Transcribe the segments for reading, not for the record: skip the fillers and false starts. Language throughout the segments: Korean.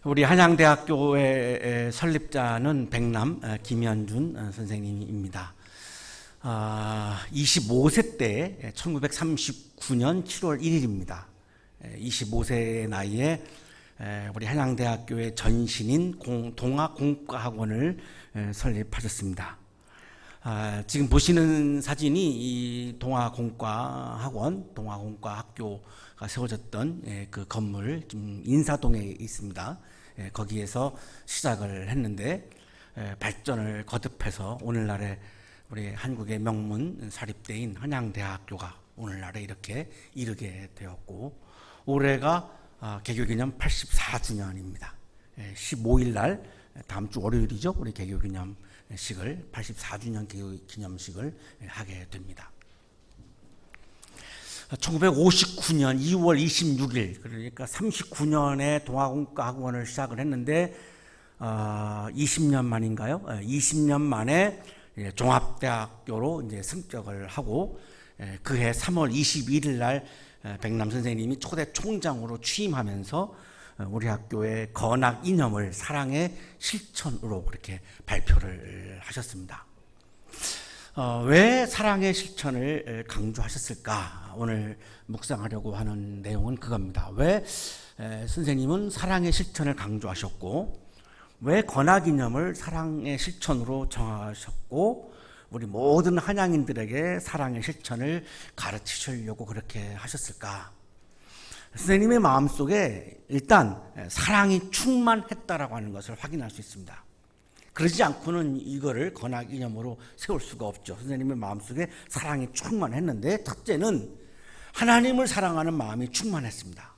우리 한양대학교의 설립자는 백남 김현준 선생님입니다. 25세 때 1939년 7월 1일입니다. 25세의 나이에 우리 한양대학교의 전신인 동아공과학원을 설립하셨습니다. 지금 보시는 사진이 이 동아공과학원, 동아공과학교가 세워졌던 그 건물 지금 인사동에 있습니다. 거기에서 시작을 했는데 발전을 거듭해서 오늘날에 우리 한국의 명문 사립대인 한양대학교가 오늘날에 이렇게 이르게 되었고, 올해가 개교기념 84주년입니다. 15일 날 다음 주 월요일이죠. 우리 개교기념식을 84주년 개교기념식을 하게 됩니다. 1959년 2월 26일 그러니까 39년에 동아공과학원을 시작을 했는데 20년 만인가요? 20년 만에 종합대학교로 이제 승격을 하고 그해 3월 21일 날 백남 선생님이 초대 총장으로 취임하면서 우리 학교의 건학 이념을 사랑의 실천으로 그렇게 발표를 하셨습니다. 왜 사랑의 실천을 강조하셨을까? 오늘 묵상하려고 하는 내용은 그겁니다. 왜 선생님은 사랑의 실천을 강조하셨고, 왜 건학 이념을 사랑의 실천으로 정하셨고, 우리 모든 한양인들에게 사랑의 실천을 가르치시려고 그렇게 하셨을까? 선생님의 마음속에 일단 사랑이 충만했다라고 하는 것을 확인할 수 있습니다. 그러지 않고는 이거를 건학 이념으로 세울 수가 없죠. 선생님의 마음속에 사랑이 충만했는데, 첫째는 하나님을 사랑하는 마음이 충만했습니다.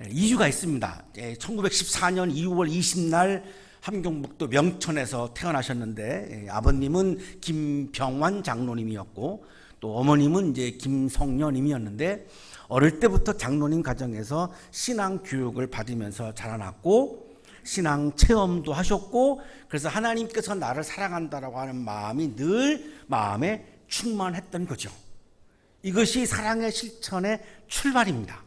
이유가 있습니다. 1914년 2월 20날 함경북도 명천에서 태어나셨는데, 아버님은 김병환 장로님이었고 또 어머님은 이제 김성녀님이었는데, 어릴 때부터 장로님 가정에서 신앙 교육을 받으면서 자라났고 신앙 체험도 하셨고, 그래서 하나님께서 나를 사랑한다라고 하는 마음이 늘 마음에 충만했던 거죠. 이것이 사랑의 실천의 출발입니다.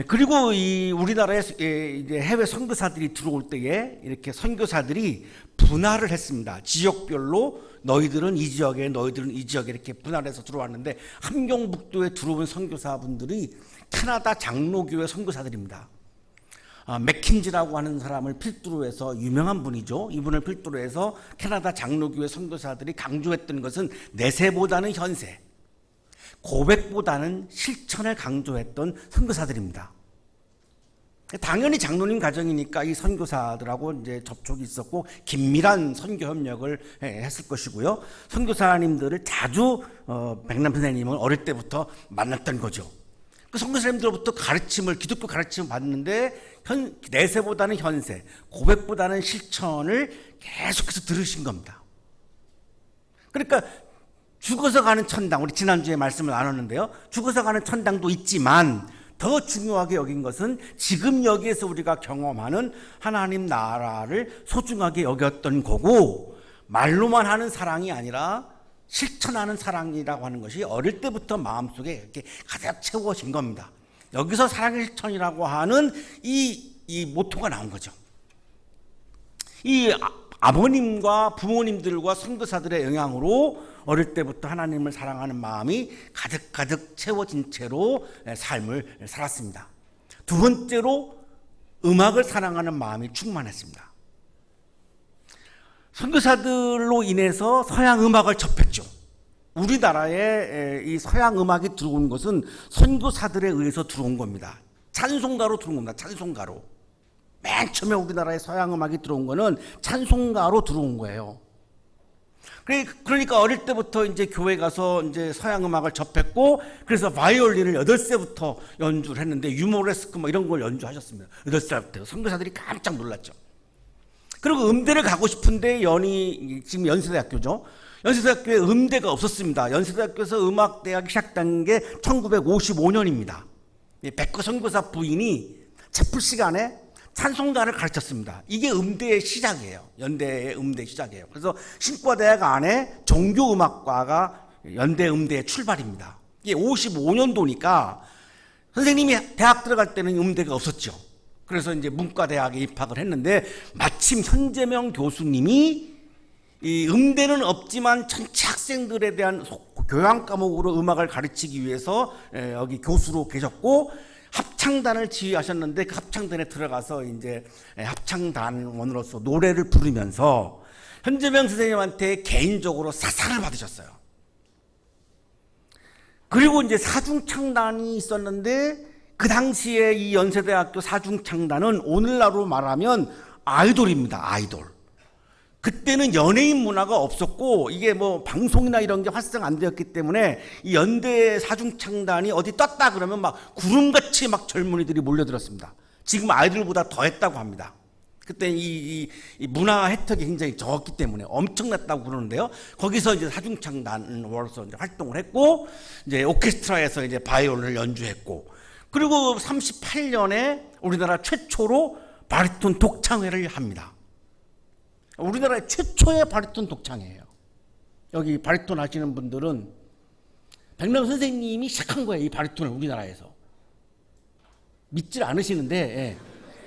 그리고 이 우리나라에 이제 해외 선교사들이 들어올 때에 이렇게 선교사들이 분할을 했습니다. 지역별로 너희들은 이 지역에, 너희들은 이 지역에 이렇게 분할해서 들어왔는데, 함경북도에 들어온 선교사분들이 캐나다 장로교회 선교사들입니다. 맥킨지라고 하는 사람을 필두로 해서 유명한 분이죠. 이분을 필두로 해서 캐나다 장로교회 선교사들이 강조했던 것은 내세보다는 현세, 고백보다는 실천을 강조했던 선교사들입니다. 당연히 장로님 가정이니까 이 선교사들하고 이제 접촉이 있었고 긴밀한 선교 협력을 했을 것이고요. 선교사님들을 자주 백남 선생님은 어릴 때부터 만났던 거죠. 그 선교사님들로부터 가르침을, 기독교 가르침을 받는데 내세보다는 현세, 고백보다는 실천을 계속해서 들으신 겁니다. 그러니까 죽어서 가는 천당, 우리 지난주에 말씀을 나눴는데요. 죽어서 가는 천당도 있지만 더 중요하게 여긴 것은 지금 여기에서 우리가 경험하는 하나님 나라를 소중하게 여겼던 거고, 말로만 하는 사랑이 아니라 실천하는 사랑이라고 하는 것이 어릴 때부터 마음속에 이렇게 가득 채워진 겁니다. 여기서 사랑의 실천이라고 하는 이 모토가 나온 거죠. 이 아버님과 부모님들과 선교사들의 영향으로 어릴 때부터 하나님을 사랑하는 마음이 가득가득 채워진 채로 삶을 살았습니다. 두 번째로 음악을 사랑하는 마음이 충만했습니다. 선교사들로 인해서 서양 음악을 접했죠. 우리나라에 이 서양 음악이 들어온 것은 선교사들에 의해서 들어온 겁니다. 찬송가로 들어온 겁니다. 찬송가로. 맨 처음에 우리나라에 서양 음악이 들어온 거는 찬송가로 들어온 거예요. 그러니까 어릴 때부터 이제 교회 가서 이제 서양 음악을 접했고, 그래서 바이올린을 8세부터 연주를 했는데, 유모레스크 뭐 이런 걸 연주하셨습니다. 8살부터. 선교사들이 깜짝 놀랐죠. 그리고 음대를 가고 싶은데 지금 연세대학교죠. 연세대학교에 음대가 없었습니다. 연세대학교에서 음악대학이 시작된 게 1955년입니다. 백호 선교사 부인이 채플 시간에 찬송가를 가르쳤습니다. 이게 음대의 시작이에요. 연대의 음대 시작이에요. 그래서 신과대학 안에 종교음악과가 연대 음대의 출발입니다. 이게 55년도니까 선생님이 대학 들어갈 때는 음대가 없었죠. 그래서 이제 문과대학에 입학을 했는데 마침 현재명 교수님이 이 음대는 없지만 전체 학생들에 대한 교양 과목으로 음악을 가르치기 위해서 여기 교수로 계셨고 합창단을 지휘하셨는데 그 합창단에 들어가서 이제 합창단원으로서 노래를 부르면서 현재명 선생님한테 개인적으로 사상을 받으셨어요. 그리고 이제 사중창단이 있었는데 그 당시에 이 연세대학교 사중창단은 오늘날로 말하면 아이돌입니다. 아이돌. 그때는 연예인 문화가 없었고 이게 뭐 방송이나 이런 게 활성 안 되었기 때문에 이 연대 사중창단이 어디 떴다 그러면 막 구름같이 막 젊은이들이 몰려들었습니다. 지금 아이들보다 더 했다고 합니다. 그때 이 문화 혜택이 굉장히 적었기 때문에 엄청났다고 그러는데요. 거기서 이제 사중창단으로서 이제 활동을 했고 이제 오케스트라에서 이제 바이올린을 연주했고 그리고 38년에 우리나라 최초로 바리톤 독창회를 합니다. 우리나라의 최초의 바리톤 독창회예요. 여기 바리톤 하시는 분들은 백남 선생님이 시작한 거예요. 이 바리톤을 우리나라에서. 믿질 않으시는데 예.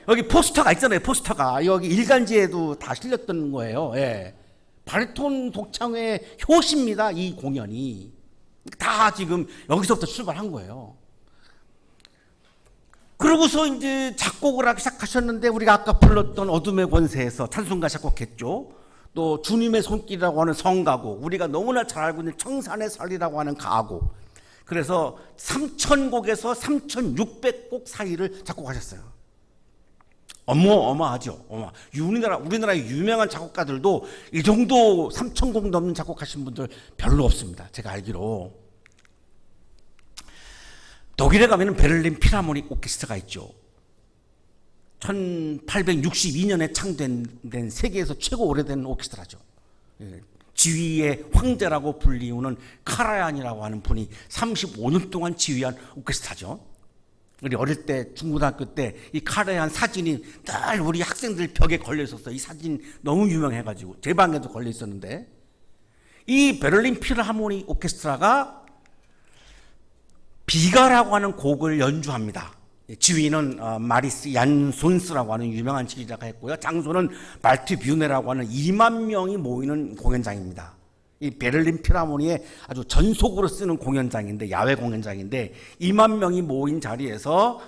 여기 포스터가 있잖아요. 포스터가 여기 일간지에도 다 실렸던 거예요. 예. 바리톤 독창회 효시입니다. 이 공연이 다 지금 여기서부터 출발한 거예요. 그러고서 이제 작곡을 하기 시작하셨는데 우리가 아까 불렀던 어둠의 권세에서 찬송가 작곡했죠. 또 주님의 손길이라고 하는 성가곡, 우리가 너무나 잘 알고 있는 청산의 살이라고 하는 가곡. 그래서 3,000곡에서 3,600곡 사이를 작곡하셨어요. 어마어마하죠. 우리나라의 유명한 작곡가들도 이 정도 3,000곡 넘는 작곡하신 분들 별로 없습니다. 제가 알기로. 독일에 가면 베를린 필하모닉 오케스트라가 있죠. 1862년에 창된 세계에서 최고 오래된 오케스트라죠. 지휘의 황제라고 불리우는 카라얀이라고 하는 분이 35년 동안 지휘한 오케스트라죠. 우리 어릴 때 중고등학교 때 이 카라얀 사진이 늘 우리 학생들 벽에 걸려 있었어요. 이 사진 너무 유명해가지고 제 방에도 걸려 있었는데 이 베를린 필하모닉 오케스트라가 비가라고 하는 곡을 연주합니다. 지휘는 마리스 얀손스라고 하는 유명한 지휘자가 했고요. 장소는 발트뷰네라고 하는 2만 명이 모이는 공연장입니다. 이 베를린 필하모니의 아주 전속으로 쓰는 공연장인데 야외 공연장인데 2만 명이 모인 자리에서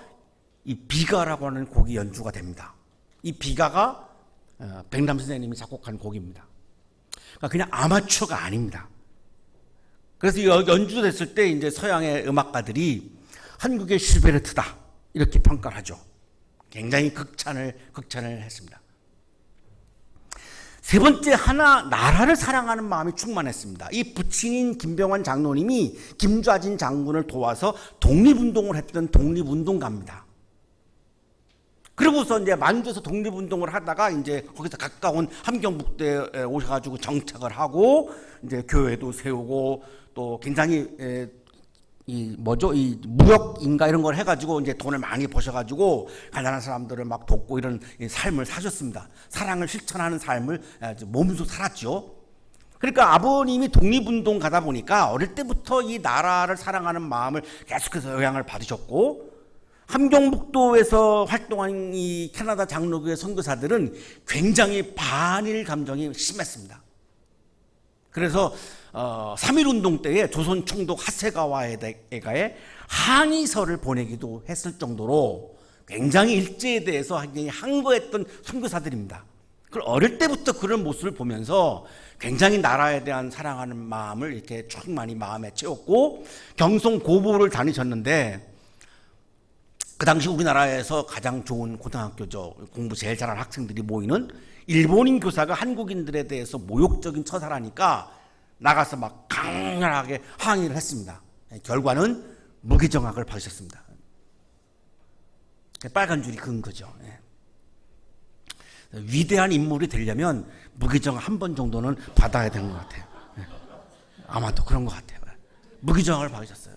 이 비가라고 하는 곡이 연주가 됩니다. 이 비가가 백남 선생님이 작곡한 곡입니다. 그러니까 그냥 아마추어가 아닙니다. 그래서 연주됐을 때 이제 서양의 음악가들이 한국의 슈베르트다 이렇게 평가를 하죠. 굉장히 극찬을 했습니다. 세 번째 하나 나라를 사랑하는 마음이 충만했습니다. 이 부친인 김병환 장로님이 김좌진 장군을 도와서 독립운동을 했던 독립운동가입니다. 그러고서 이제 만주에서 독립운동을 하다가 이제 거기서 가까운 함경북도에 오셔가지고 정착을 하고 이제 교회도 세우고 또 굉장히 이 무역인가 이런 걸 해가지고 이제 돈을 많이 버셔가지고 가난한 사람들을 막 돕고 이런 삶을 사셨습니다. 사랑을 실천하는 삶을 몸소 살았죠. 그러니까 아버님이 독립운동 가다 보니까 어릴 때부터 이 나라를 사랑하는 마음을 계속해서 영향을 받으셨고 함경북도에서 활동한 이 캐나다 장로교회 선교사들은 굉장히 반일 감정이 심했습니다. 그래서 3.1운동 때에 조선 총독 하세가와에게 항의서를 보내기도 했을 정도로 굉장히 일제에 대해서 굉장히 항거했던 선교사들입니다. 어릴 때부터 그런 모습을 보면서 굉장히 나라에 대한 사랑하는 마음을 이렇게 충만히 마음에 채웠고 경성 고보를 다니셨는데 그 당시 우리나라에서 가장 좋은 고등학교죠. 공부 제일 잘하는 학생들이 모이는 일본인 교사가 한국인들에 대해서 모욕적인 처사를 하니까 나가서 막 강렬하게 항의를 했습니다. 결과는 무기정학을 받으셨습니다. 빨간 줄이 근 거죠. 위대한 인물이 되려면 무기정학 한 번 정도는 받아야 되는 것 같아요. 아마도 그런 것 같아요. 무기정학을 받으셨어요.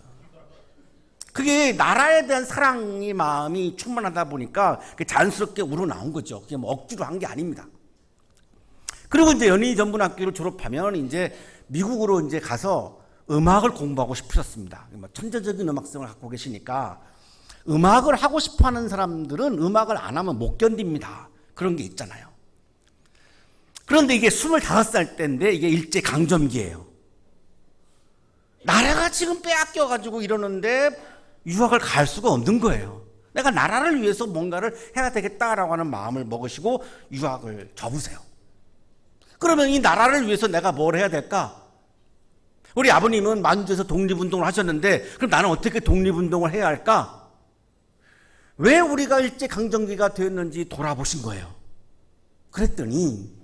그게 나라에 대한 사랑의 마음이 충만하다 보니까 자연스럽게 우러나온 거죠. 그게 뭐 억지로 한 게 아닙니다. 그리고 이제 연희전문학교를 졸업하면 이제 미국으로 이제 가서 음악을 공부하고 싶으셨습니다. 천재적인 음악성을 갖고 계시니까 음악을 하고 싶어 하는 사람들은 음악을 안 하면 못 견딥니다. 그런 게 있잖아요. 그런데 이게 25살 때인데 이게 일제강점기예요. 나라가 지금 빼앗겨가지고 이러는데 유학을 갈 수가 없는 거예요. 내가 나라를 위해서 뭔가를 해야 되겠다라고 하는 마음을 먹으시고 유학을 접으세요. 그러면 이 나라를 위해서 내가 뭘 해야 될까? 우리 아버님은 만주에서 독립운동을 하셨는데 그럼 나는 어떻게 독립운동을 해야 할까? 왜 우리가 일제강점기가 되었는지 돌아보신 거예요. 그랬더니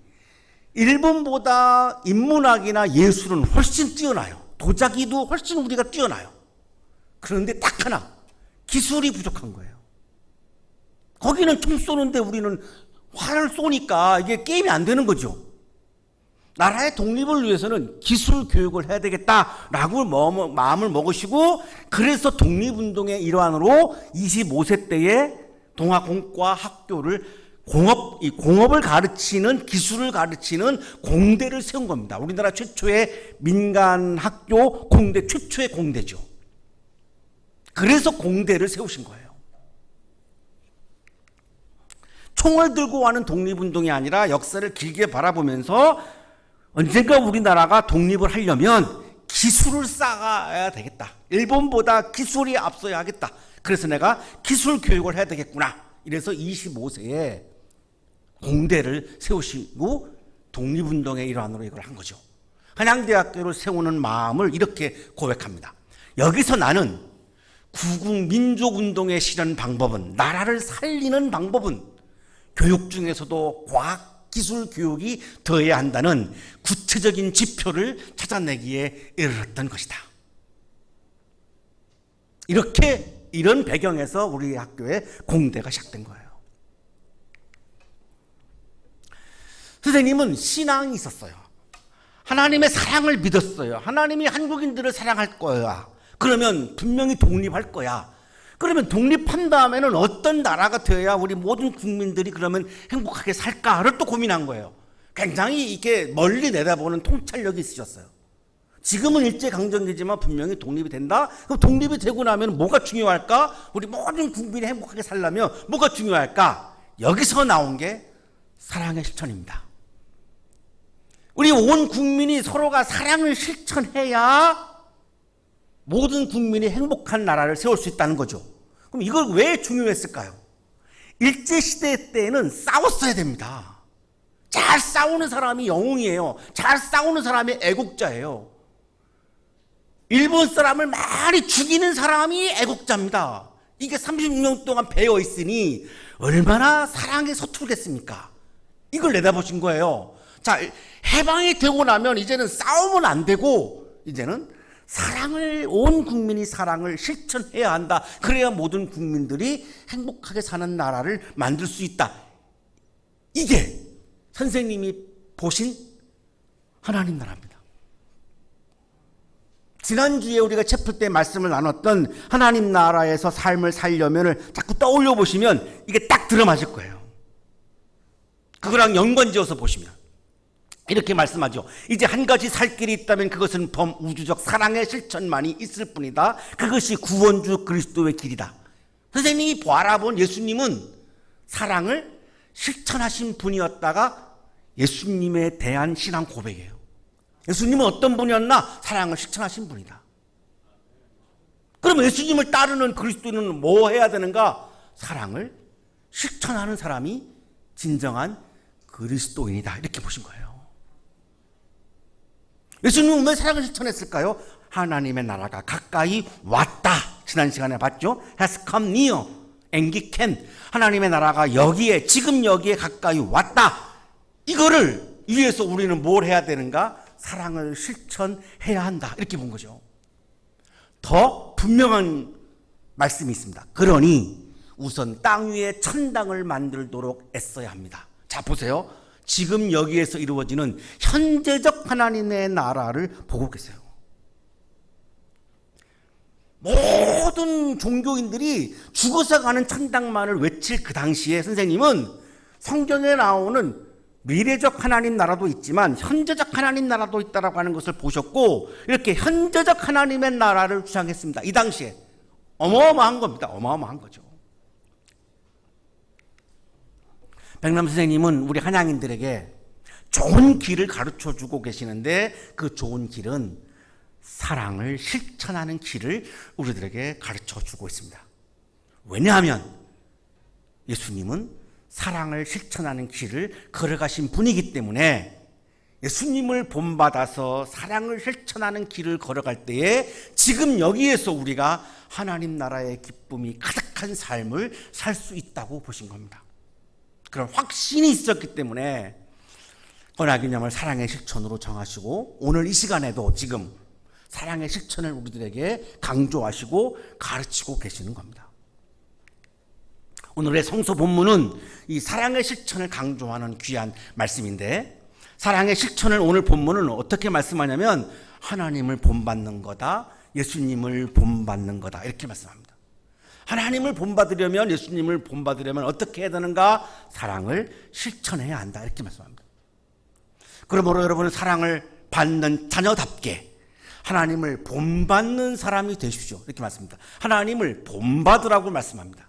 일본보다 인문학이나 예술은 훨씬 뛰어나요. 도자기도 훨씬 우리가 뛰어나요. 그런데 딱 하나, 기술이 부족한 거예요. 거기는 총 쏘는데 우리는 활을 쏘니까 이게 게임이 안 되는 거죠. 나라의 독립을 위해서는 기술 교육을 해야 되겠다라고 마음을 먹으시고, 그래서 독립운동의 일환으로 25세 때에 동아공과 학교를 공업을 가르치는, 기술을 가르치는 공대를 세운 겁니다. 우리나라 최초의 민간 학교 공대, 최초의 공대죠. 그래서 공대를 세우신 거예요. 총을 들고 하는 독립운동이 아니라 역사를 길게 바라보면서 언젠가 우리나라가 독립을 하려면 기술을 쌓아야 되겠다. 일본보다 기술이 앞서야 하겠다. 그래서 내가 기술 교육을 해야 되겠구나. 이래서 25세에 공대를 세우시고 독립운동의 일환으로 이걸 한 거죠. 한양대학교를 세우는 마음을 이렇게 고백합니다. 여기서 나는 구국민족운동의 실현 방법은, 나라를 살리는 방법은 교육 중에서도 과학, 기술 교육이 더해야 한다는 구체적인 지표를 찾아내기에 이르렀던 것이다. 이런 배경에서 우리 학교의 공대가 시작된 거예요. 선생님은 신앙이 있었어요. 하나님의 사랑을 믿었어요. 하나님이 한국인들을 사랑할 거야. 그러면 분명히 독립할 거야. 그러면 독립한 다음에는 어떤 나라가 되어야 우리 모든 국민들이 그러면 행복하게 살까를 또 고민한 거예요. 굉장히 이렇게 멀리 내다보는 통찰력이 있으셨어요. 지금은 일제강점기지만 분명히 독립이 된다? 그럼 독립이 되고 나면 뭐가 중요할까? 우리 모든 국민이 행복하게 살려면 뭐가 중요할까? 여기서 나온 게 사랑의 실천입니다. 우리 온 국민이 서로가 사랑을 실천해야 모든 국민이 행복한 나라를 세울 수 있다는 거죠. 그럼 이걸 왜 중요했을까요? 일제시대 때는 싸웠어야 됩니다. 잘 싸우는 사람이 영웅이에요. 잘 싸우는 사람이 애국자예요. 일본 사람을 많이 죽이는 사람이 애국자입니다. 이게 36년 동안 배어 있으니 얼마나 사랑에 서투르겠습니까? 이걸 내다보신 거예요. 자, 해방이 되고 나면 이제는 싸우면 안 되고 이제는 온 국민이 사랑을 실천해야 한다. 그래야 모든 국민들이 행복하게 사는 나라를 만들 수 있다. 이게 선생님이 보신 하나님 나라입니다. 지난주에 우리가 체프 때 말씀을 나눴던 하나님 나라에서 삶을 살려면 자꾸 떠올려 보시면 이게 딱 들어맞을 거예요. 그거랑 연관지어서 보시면 이렇게 말씀하죠. 이제 한 가지 살 길이 있다면 그것은 범우주적 사랑의 실천만이 있을 뿐이다. 그것이 구원주 그리스도의 길이다. 선생님이 바라본 예수님은 사랑을 실천하신 분이었다가 예수님에 대한 신앙 고백이에요. 예수님은 어떤 분이었나? 사랑을 실천하신 분이다. 그럼 예수님을 따르는 그리스도인은 뭐 해야 되는가? 사랑을 실천하는 사람이 진정한 그리스도인이다. 이렇게 보신 거예요. 예수님은 왜 사랑을 실천했을까요? 하나님의 나라가 가까이 왔다. 지난 시간에 봤죠? has come near, 앵기캔. 하나님의 나라가 여기에, 지금 여기에 가까이 왔다. 이거를 위해서 우리는 뭘 해야 되는가? 사랑을 실천해야 한다. 이렇게 본 거죠. 더 분명한 말씀이 있습니다. 그러니 우선 땅 위에 천당을 만들도록 애써야 합니다. 자, 보세요. 지금 여기에서 이루어지는 현재적 하나님의 나라를 보고 계세요. 모든 종교인들이 죽어서 가는 천당만을 외칠 그 당시에 선생님은 성경에 나오는 미래적 하나님 나라도 있지만 현재적 하나님 나라도 있다라고 하는 것을 보셨고, 이렇게 현재적 하나님의 나라를 주장했습니다. 이 당시에 어마어마한 겁니다. 어마어마한 거죠. 백남 선생님은 우리 한양인들에게 좋은 길을 가르쳐주고 계시는데 그 좋은 길은 사랑을 실천하는 길을 우리들에게 가르쳐주고 있습니다. 왜냐하면 예수님은 사랑을 실천하는 길을 걸어가신 분이기 때문에 예수님을 본받아서 사랑을 실천하는 길을 걸어갈 때에 지금 여기에서 우리가 하나님 나라의 기쁨이 가득한 삶을 살 수 있다고 보신 겁니다. 그런 확신이 있었기 때문에 언약기념을 사랑의 실천으로 정하시고 오늘 이 시간에도 지금 사랑의 실천을 우리들에게 강조하시고 가르치고 계시는 겁니다. 오늘의 성서 본문은 이 사랑의 실천을 강조하는 귀한 말씀인데 사랑의 실천을 오늘 본문은 어떻게 말씀하냐면 하나님을 본받는 거다, 예수님을 본받는 거다 이렇게 말씀합니다. 하나님을 본받으려면 예수님을 본받으려면 어떻게 해야 되는가? 사랑을 실천해야 한다 이렇게 말씀합니다. 그러므로 여러분은 사랑을 받는 자녀답게 하나님을 본받는 사람이 되십시오 이렇게 말씀합니다. 하나님을 본받으라고 말씀합니다.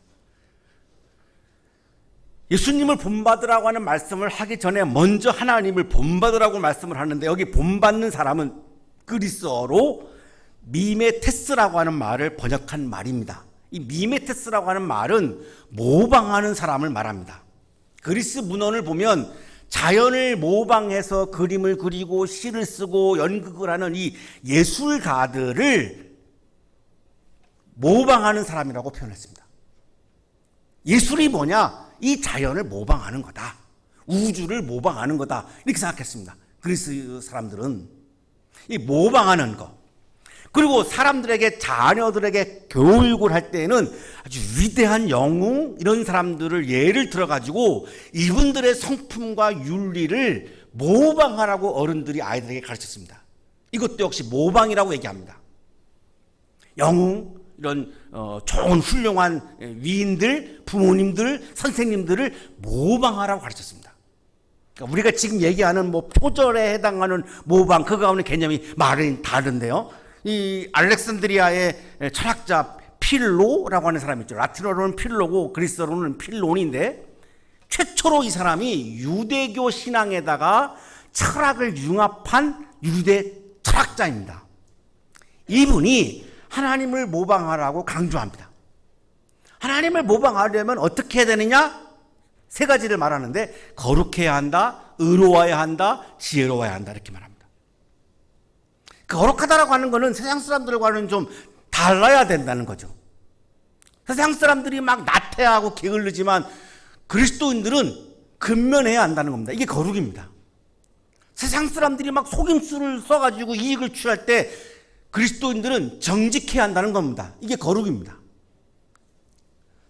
예수님을 본받으라고 하는 말씀을 하기 전에 먼저 하나님을 본받으라고 말씀을 하는데 여기 본받는 사람은 그리스어로 미메테스라고 하는 말을 번역한 말입니다. 이 미메테스라고 하는 말은 모방하는 사람을 말합니다. 그리스 문헌을 보면 자연을 모방해서 그림을 그리고 시를 쓰고 연극을 하는 이 예술가들을 모방하는 사람이라고 표현했습니다. 예술이 뭐냐? 이 자연을 모방하는 거다. 우주를 모방하는 거다. 이렇게 생각했습니다. 그리스 사람들은 이 모방하는 거. 그리고 사람들에게 자녀들에게 교육을 할 때에는 아주 위대한 영웅 이런 사람들을 예를 들어가지고 이분들의 성품과 윤리를 모방하라고 어른들이 아이들에게 가르쳤습니다. 이것도 역시 모방이라고 얘기합니다. 영웅 이런 좋은 훌륭한 위인들, 부모님들, 선생님들을 모방하라고 가르쳤습니다. 그러니까 우리가 지금 얘기하는 뭐 표절에 해당하는 모방 그거하고는 개념이 말은 다른데요. 이 알렉산드리아의 철학자 필로라고 하는 사람이 있죠. 라틴어로는 필로고 그리스어로는 필론인데 최초로 이 사람이 유대교 신앙에다가 철학을 융합한 유대 철학자입니다. 이분이 하나님을 모방하라고 강조합니다. 하나님을 모방하려면 어떻게 해야 되느냐? 세 가지를 말하는데 거룩해야 한다, 의로워야 한다, 지혜로워야 한다 이렇게 말합니다. 거룩하다라고 하는 것은 세상 사람들과는 좀 달라야 된다는 거죠. 세상 사람들이 막 나태하고 게을르지만 그리스도인들은 근면해야 한다는 겁니다. 이게 거룩입니다. 세상 사람들이 막 속임수를 써가지고 이익을 취할 때 그리스도인들은 정직해야 한다는 겁니다. 이게 거룩입니다.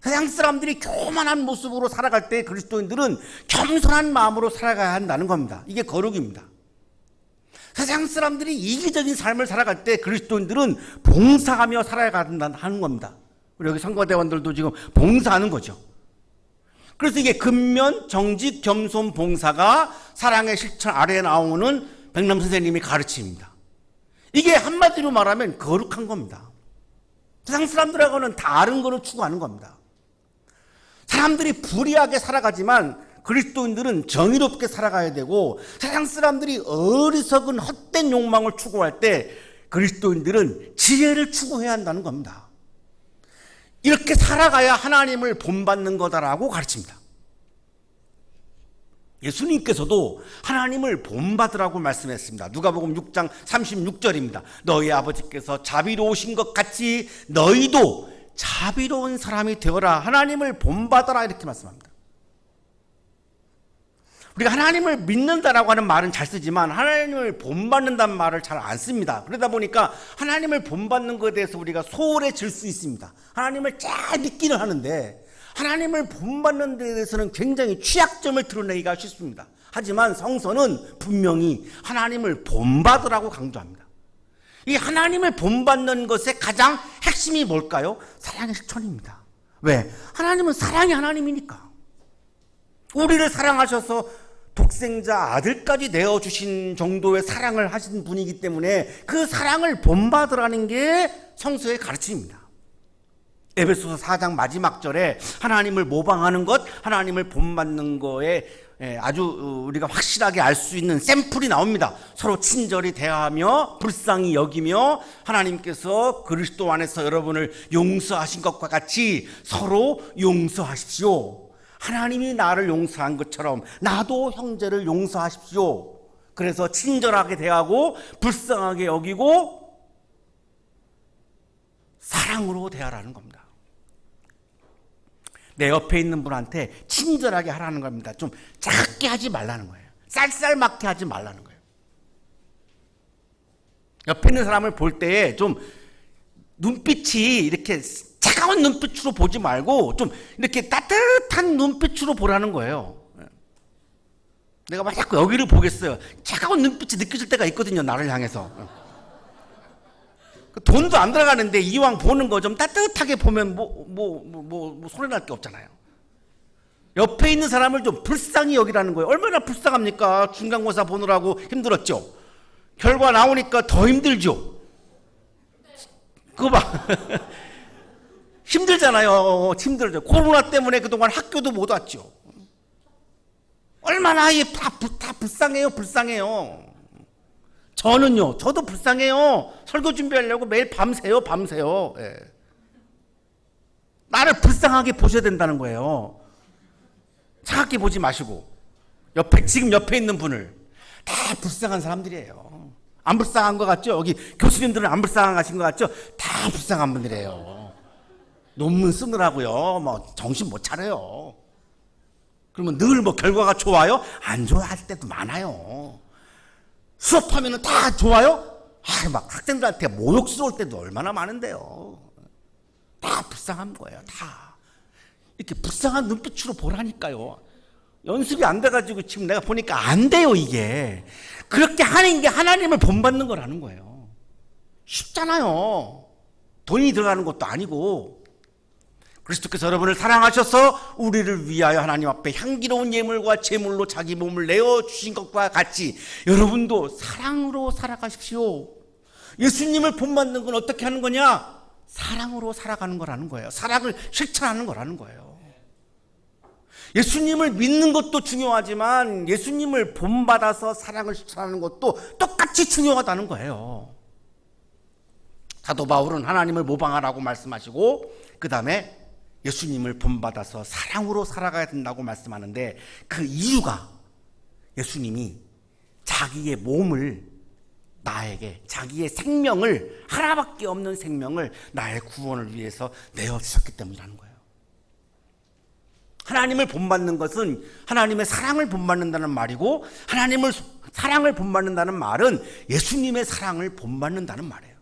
세상 사람들이 교만한 모습으로 살아갈 때 그리스도인들은 겸손한 마음으로 살아가야 한다는 겁니다. 이게 거룩입니다. 세상 사람들이 이기적인 삶을 살아갈 때 그리스도인들은 봉사하며 살아가야 한다는 겁니다. 우리 여기 선거대원들도 지금 봉사하는 거죠. 그래서 이게 근면, 정직, 겸손, 봉사가 사랑의 실천 아래에 나오는 백남 선생님이 가르침입니다. 이게 한마디로 말하면 거룩한 겁니다. 세상 사람들하고는 다른 거를 추구하는 겁니다. 사람들이 불의하게 살아가지만 그리스도인들은 정의롭게 살아가야 되고 세상 사람들이 어리석은 헛된 욕망을 추구할 때 그리스도인들은 지혜를 추구해야 한다는 겁니다. 이렇게 살아가야 하나님을 본받는 거다라고 가르칩니다. 예수님께서도 하나님을 본받으라고 말씀했습니다. 누가복음 6장 36절입니다. 너희 아버지께서 자비로우신 것 같이 너희도 자비로운 사람이 되어라. 하나님을 본받아라 이렇게 말씀합니다. 우리가 하나님을 믿는다라고 하는 말은 잘 쓰지만 하나님을 본받는다는 말을 잘 안 씁니다. 그러다 보니까 하나님을 본받는 것에 대해서 우리가 소홀해질 수 있습니다. 하나님을 잘 믿기는 하는데 하나님을 본받는 데 대해서는 굉장히 취약점을 드러내기가 쉽습니다. 하지만 성서는 분명히 하나님을 본받으라고 강조합니다. 이 하나님을 본받는 것의 가장 핵심이 뭘까요? 사랑의 실천입니다. 왜? 하나님은 사랑이 하나님이니까. 우리를 사랑하셔서 독생자 아들까지 내어주신 정도의 사랑을 하신 분이기 때문에 그 사랑을 본받으라는 게 성서의 가르침입니다. 에베소서 4장 마지막 절에 하나님을 모방하는 것, 하나님을 본받는 거에 아주 우리가 확실하게 알 수 있는 샘플이 나옵니다. 서로 친절히 대하며 불쌍히 여기며 하나님께서 그리스도 안에서 여러분을 용서하신 것과 같이 서로 용서하십시오. 하나님이 나를 용서한 것처럼 나도 형제를 용서하십시오. 그래서 친절하게 대하고 불쌍하게 여기고 사랑으로 대하라는 겁니다. 내 옆에 있는 분한테 친절하게 하라는 겁니다. 좀 작게 하지 말라는 거예요. 쌀쌀맞게 하지 말라는 거예요. 옆에 있는 사람을 볼 때에 좀 눈빛이 이렇게 차가운 눈빛으로 보지 말고 좀 이렇게 따뜻한 눈빛으로 보라는 거예요. 내가 막 자꾸 여기를 보겠어요. 차가운 눈빛이 느껴질 때가 있거든요. 나를 향해서. 돈도 안 들어가는데 이왕 보는 거 좀 따뜻하게 보면 소리 날 게 없잖아요. 옆에 있는 사람을 좀 불쌍히 여기라는 거예요. 얼마나 불쌍합니까? 중간고사 보느라고 힘들었죠. 결과 나오니까 더 힘들죠. 그거 봐. 힘들잖아요. 힘들죠. 코로나 때문에 그동안 학교도 못 왔죠. 얼마나 다 불쌍해요. 불쌍해요. 저는요, 저도 불쌍해요. 설교 준비하려고 매일 밤새요. 예. 나를 불쌍하게 보셔야 된다는 거예요. 차갑게 보지 마시고. 지금 옆에 있는 분을. 다 불쌍한 사람들이에요. 안 불쌍한 것 같죠? 여기 교수님들은 안 불쌍하신 것 같죠? 다 불쌍한 분들이에요. 논문 쓰느라고요. 정신 못 차려요. 그러면 늘 결과가 좋아요? 안 좋아할 때도 많아요. 수업하면 다 좋아요? 막 학생들한테 모욕스러울 때도 얼마나 많은데요. 다 불쌍한 거예요. 다 이렇게 불쌍한 눈빛으로 보라니까요. 연습이 안 돼가지고 지금 내가 보니까 안 돼요. 이게 그렇게 하는 게 하나님을 본받는 거라는 거예요. 쉽잖아요. 돈이 들어가는 것도 아니고. 그리스도께서 여러분을 사랑하셔서 우리를 위하여 하나님 앞에 향기로운 예물과 제물로 자기 몸을 내어주신 것과 같이 여러분도 사랑으로 살아가십시오. 예수님을 본받는 건 어떻게 하는 거냐? 사랑으로 살아가는 거라는 거예요. 사랑을 실천하는 거라는 거예요. 예수님을 믿는 것도 중요하지만 예수님을 본받아서 사랑을 실천하는 것도 똑같이 중요하다는 거예요. 사도 바울은 하나님을 모방하라고 말씀하시고 그 다음에 예수님을 본받아서 사랑으로 살아가야 된다고 말씀하는데 그 이유가 예수님이 자기의 몸을 나에게 자기의 생명을 하나밖에 없는 생명을 나의 구원을 위해서 내어주셨기 때문이라는 거예요. 하나님을 본받는 것은 하나님의 사랑을 본받는다는 말이고 하나님을 사랑을 본받는다는 말은 예수님의 사랑을 본받는다는 말이에요.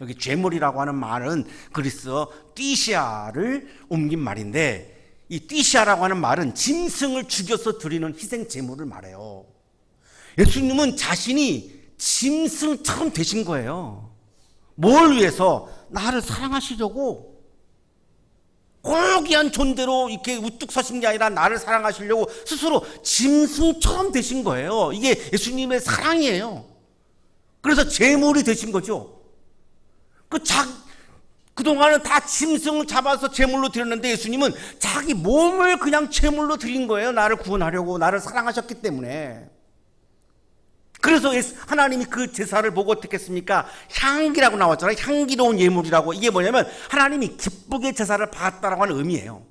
여기 죄물이라고 하는 말은 그리스어 띠시아를 옮긴 말인데 이 띠시아라고 하는 말은 짐승을 죽여서 드리는 희생 제물을 말해요. 예수님은 자신이 짐승처럼 되신 거예요. 뭘 위해서? 나를 사랑하시려고. 고귀한 존재로 이렇게 우뚝 서신 게 아니라 나를 사랑하시려고 스스로 짐승처럼 되신 거예요. 이게 예수님의 사랑이에요. 그래서 제물이 되신 거죠. 그동안은 다 짐승을 잡아서 제물로 드렸는데 예수님은 자기 몸을 그냥 제물로 드린 거예요. 나를 구원하려고, 나를 사랑하셨기 때문에. 그래서 하나님이 그 제사를 보고 어떻게 했습니까? 향기라고 나왔잖아요. 향기로운 예물이라고. 이게 뭐냐면 하나님이 기쁘게 제사를 받았다라고 하는 의미예요.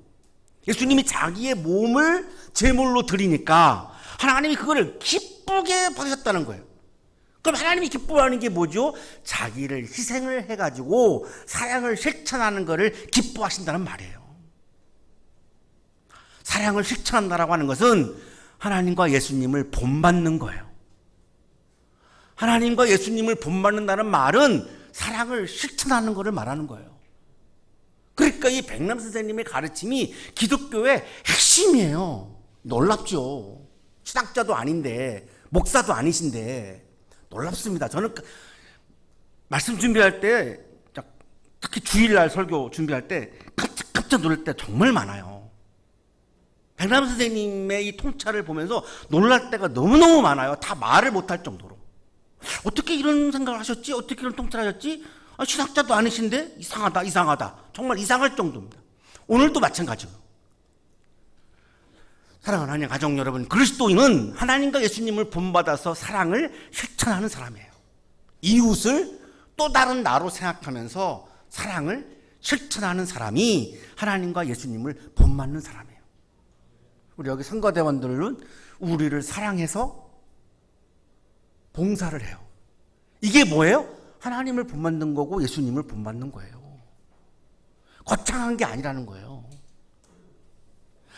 예수님이 자기의 몸을 제물로 드리니까 하나님이 그거를 기쁘게 받으셨다는 거예요. 그럼 하나님이 기뻐하는 게 뭐죠? 자기를 희생을 해가지고 사랑을 실천하는 것을 기뻐하신다는 말이에요. 사랑을 실천한다라고 하는 것은 하나님과 예수님을 본받는 거예요. 하나님과 예수님을 본받는다는 말은 사랑을 실천하는 것을 말하는 거예요. 그러니까 이 백남 선생님의 가르침이 기독교의 핵심이에요. 놀랍죠. 신학자도 아닌데 목사도 아니신데 놀랍습니다. 저는 말씀 준비할 때 특히 주일날 설교 준비할 때 깜짝 놀랄 때 정말 많아요. 백남 선생님의 이 통찰을 보면서 놀랄 때가 너무너무 많아요. 다 말을 못할 정도로. 어떻게 이런 생각을 하셨지? 어떻게 이런 통찰을 하셨지? 신학자도 아니신데 이상하다, 이상하다. 정말 이상할 정도입니다. 오늘도 마찬가지고. 사랑하는 하나님 가족 여러분, 그리스도인은 하나님과 예수님을 본받아서 사랑을 실천하는 사람이에요. 이웃을 또 다른 나로 생각하면서 사랑을 실천하는 사람이 하나님과 예수님을 본받는 사람이에요. 우리 여기 성가대원들은 우리를 사랑해서 봉사를 해요. 이게 뭐예요? 하나님을 본받는 거고 예수님을 본받는 거예요. 거창한 게 아니라는 거예요.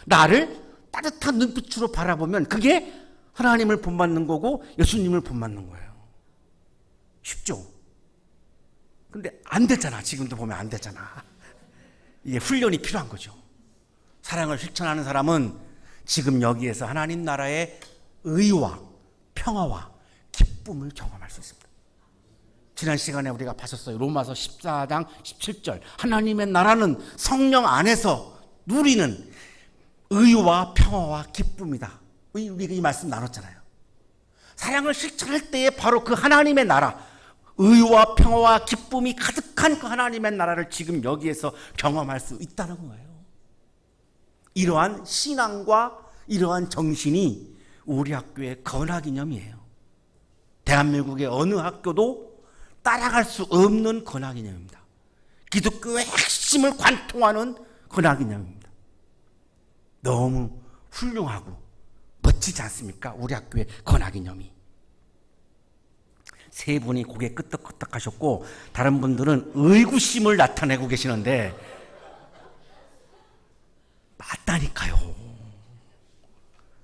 나를 따뜻한 눈빛으로 바라보면 그게 하나님을 본받는 거고 예수님을 본받는 거예요. 쉽죠? 근데 안 되잖아. 지금도 보면 안 되잖아. 이게 훈련이 필요한 거죠. 사랑을 실천하는 사람은 지금 여기에서 하나님 나라의 의와 평화와 기쁨을 경험할 수 있습니다. 지난 시간에 우리가 봤었어요. 로마서 14장 17절. 하나님의 나라는 성령 안에서 누리는 의와 평화와 기쁨이다. 우리가 이 말씀 나눴잖아요. 사랑을 실천할 때에 바로 그 하나님의 나라, 의와 평화와 기쁨이 가득한 그 하나님의 나라를 지금 여기에서 경험할 수 있다는 거예요. 이러한 신앙과 이러한 정신이 우리 학교의 건화기념이에요. 대한민국의 어느 학교도 따라갈 수 없는 건화기념입니다. 기독교의 핵심을 관통하는 건화기념입니다. 너무 훌륭하고 멋지지 않습니까? 우리 학교의 건화기념이. 세 분이 고개 끄덕끄덕 하셨고 다른 분들은 의구심을 나타내고 계시는데 맞다니까요.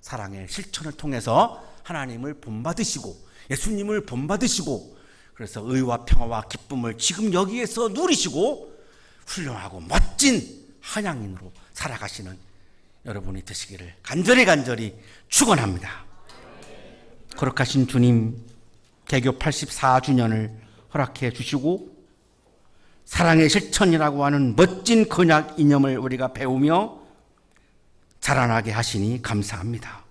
사랑의 실천을 통해서 하나님을 본받으시고 예수님을 본받으시고 그래서 의와 평화와 기쁨을 지금 여기에서 누리시고 훌륭하고 멋진 한양인으로 살아가시는 여러분이 되시기를 간절히 축원합니다. 거룩하신 주님, 개교 84주년을 허락해 주시고 사랑의 실천이라고 하는 멋진 건약 이념을 우리가 배우며 자라나게 하시니 감사합니다.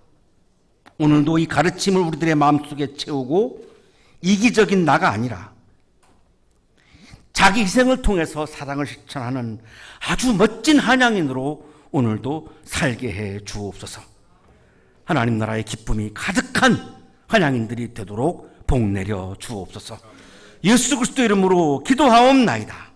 오늘도 이 가르침을 우리들의 마음속에 채우고 이기적인 나가 아니라 자기 희생을 통해서 사랑을 실천하는 아주 멋진 한양인으로 오늘도 살게 해 주옵소서. 하나님 나라의 기쁨이 가득한 한양인들이 되도록 복 내려 주옵소서. 예수 그리스도 이름으로 기도하옵나이다.